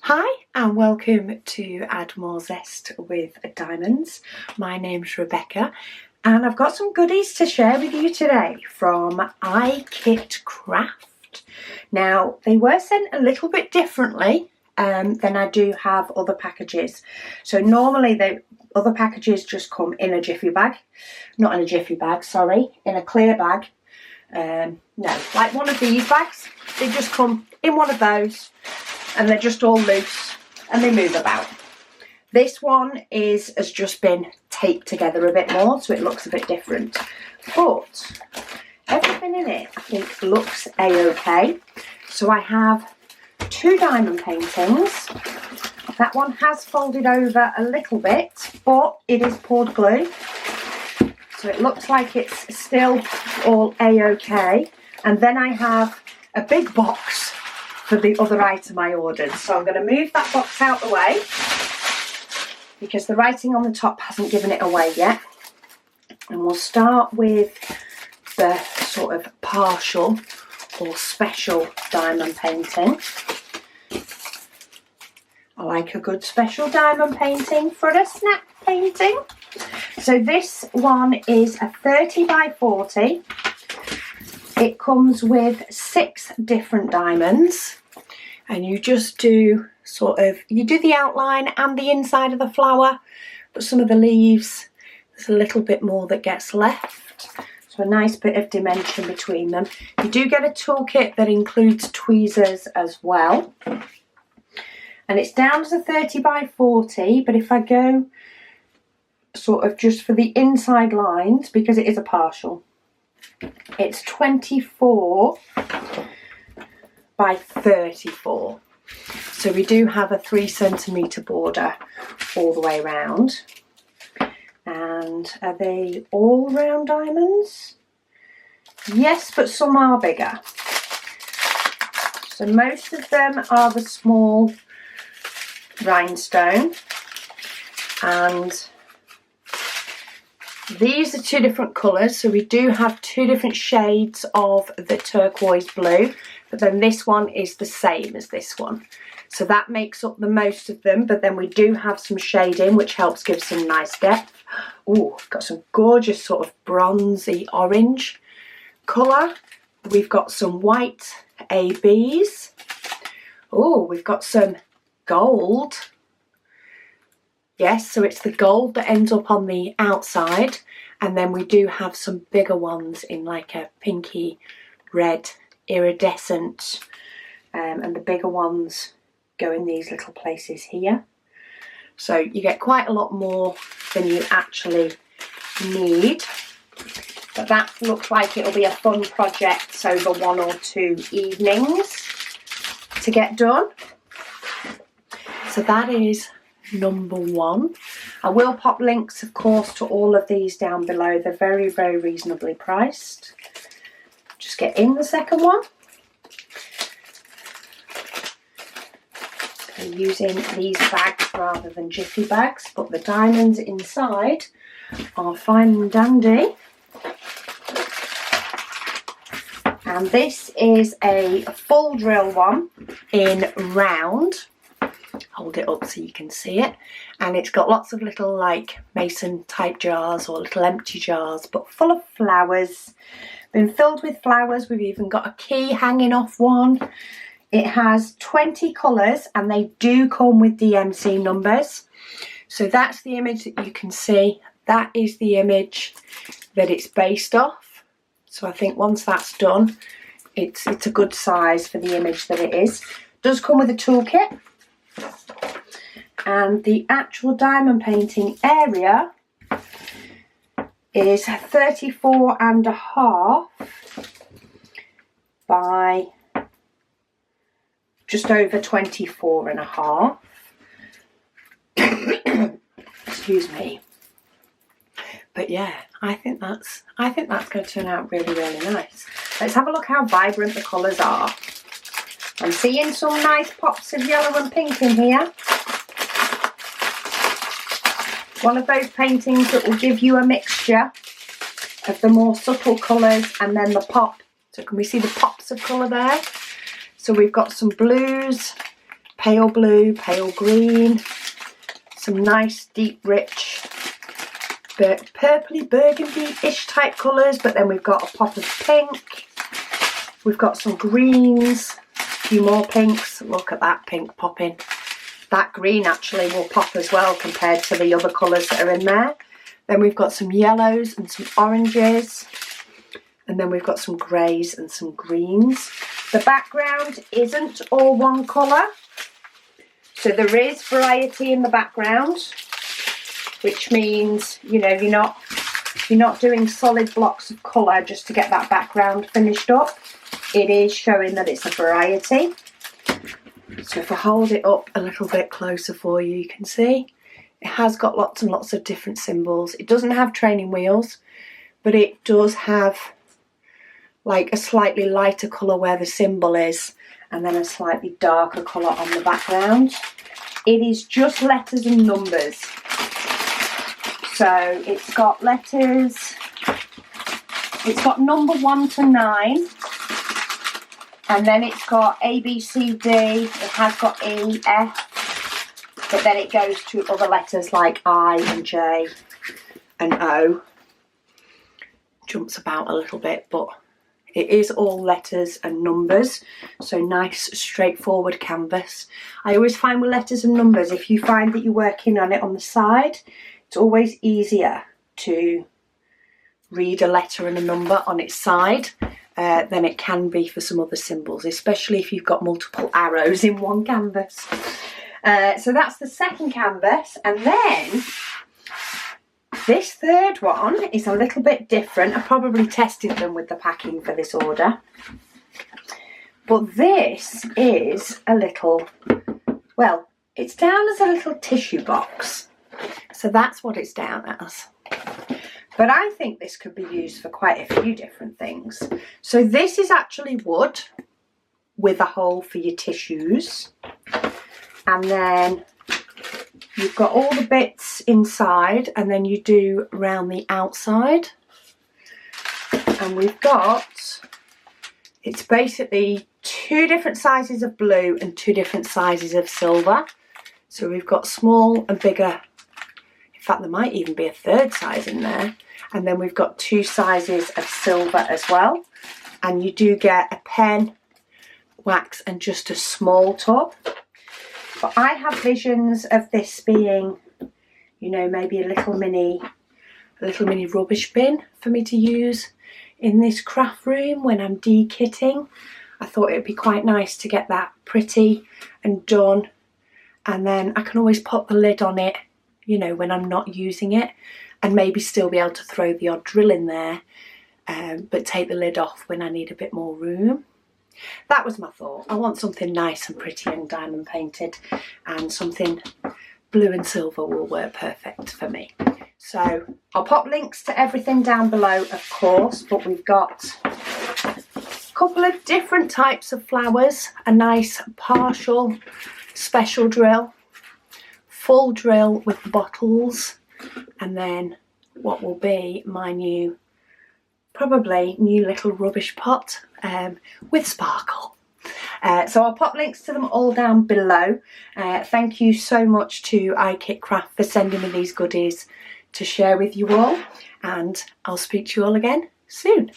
Hi and welcome to Add More Zest with Diamonds. My name's Rebecca and I've got some goodies to share with you today from iKit Craft. Now they were sent a little bit differently than I do have other packages. So normally the other packages just come in a jiffy bag, not in a jiffy bag, sorry, in a clear bag. No, like one of these bags. They just come in one of those and they're just all loose and they move about. This one has just been taped together a bit more, so it looks a bit different. But everything in it I think looks a-okay. So I have two diamond paintings. That one has folded over a little bit, but it is poured glue. So it looks like it's still all a-okay. And then I have a big box for the other item I ordered. So I'm going to move that box out the way because the writing on the top hasn't given it away yet. And we'll start with the sort of partial or special diamond painting. I like a good special diamond painting for a snap painting. So this one is a 30 by 40. It comes with 6 different diamonds and you just do you do the outline and the inside of the flower, but some of the leaves, there's a little bit more that gets left. So a nice bit of dimension between them. You do get a toolkit that includes tweezers as well. And it's down as a 30 by 40, but if I go just for the inside lines, because it is a partial, it's 24 by 34. So we do have a 3 centimetre border all the way around. And are they all round diamonds? Yes, but some are bigger. So most of them are the small rhinestone. And these are 2 different colours, so we do have 2 different shades of the turquoise blue, but then this one is the same as this one. So that makes up the most of them, but then we do have some shading which helps give some nice depth. Ooh, got some gorgeous sort of bronzy orange colour. We've got some white ABs. Oh, we've got some gold. Yes, so it's the gold that ends up on the outside, and then we do have some bigger ones in like a pinky red iridescent, and the bigger ones go in these little places here. So you get quite a lot more than you actually need, but that looks like it'll be a fun project over 1 or 2 evenings to get done. So that is number 1. I will pop links, of course, to all of these down below. They're very, very reasonably priced. Just get in the second one. I'm using these bags rather than jiffy bags, but the diamonds inside are fine and dandy. And this is a full drill one in round. Hold it up so you can see it, and it's got lots of little like mason type jars or little empty jars, but full of flowers. Been filled with flowers. We've even got a key hanging off one. It has 20 colours and they do come with DMC numbers. So that's the image that you can see. That is the image that it's based off. So I think once that's done, it's a good size for the image that it is. It does come with a toolkit. And the actual diamond painting area is 34.5 by just over 24.5. Excuse me. But yeah, I think that's going to turn out really, really nice. Let's have a look how vibrant the colours are. I'm seeing some nice pops of yellow and pink in here. One of those paintings that will give you a mixture of the more subtle colours and then the pop. So can we see the pops of colour there? So we've got some blues, pale blue, pale green, some nice deep rich purpley burgundy-ish type colours, but then we've got a pop of pink, we've got some greens, a few more pinks. Look at that pink popping. That green actually will pop as well compared to the other colours that are in there. Then we've got some yellows and some oranges, and then we've got some greys and some greens. The background isn't all one colour, so there is variety in the background, which means, you know, you're not doing solid blocks of colour just to get that background finished up. It is showing that it's a variety. So if I hold it up a little bit closer for you, you can see it has got lots and lots of different symbols. It doesn't have training wheels, but it does have like a slightly lighter colour where the symbol is, and then a slightly darker colour on the background. It is just letters and numbers. So it's got letters, it's got number 1 to 9, and then it's got A, B, C, D, it has got E, F, but then it goes to other letters like I and J and O. Jumps about a little bit, but it is all letters and numbers, so nice straightforward canvas. I always find with letters and numbers, if you find that you're working on it on the side, it's always easier to read a letter and a number on its side than it can be for some other symbols, especially if you've got multiple arrows in one canvas. So that's the second canvas, and then this third one is a little bit different. I probably tested them with the packing for this order, but this is a little, well, it's down as a little tissue box. So that's what it's down as. But I think this could be used for quite a few different things. So this is actually wood with a hole for your tissues. And then you've got all the bits inside, and then you do around the outside. And we've got, it's basically 2 different sizes of blue and 2 different sizes of silver. So we've got small and bigger. In fact, there might even be a 3rd size in there. And then we've got 2 sizes of silver as well. And you do get a pen, wax, and just a small tub. But I have visions of this being, you know, maybe a little mini rubbish bin for me to use in this craft room when I'm de-kitting. I thought it would be quite nice to get that pretty and done. And then I can always pop the lid on it, you know, when I'm not using it, and maybe still be able to throw the odd drill in there, but take the lid off when I need a bit more room. That was my thought. I want something nice and pretty and diamond painted, and something blue and silver will work perfect for me. So I'll pop links to everything down below, of course, but we've got a couple of different types of flowers, a nice partial special drill, full drill with the bottles, and then what will be my new, probably new little rubbish pot with sparkle. So I'll pop links to them all down below. Thank you so much to iKit Craft for sending me these goodies to share with you all, and I'll speak to you all again soon.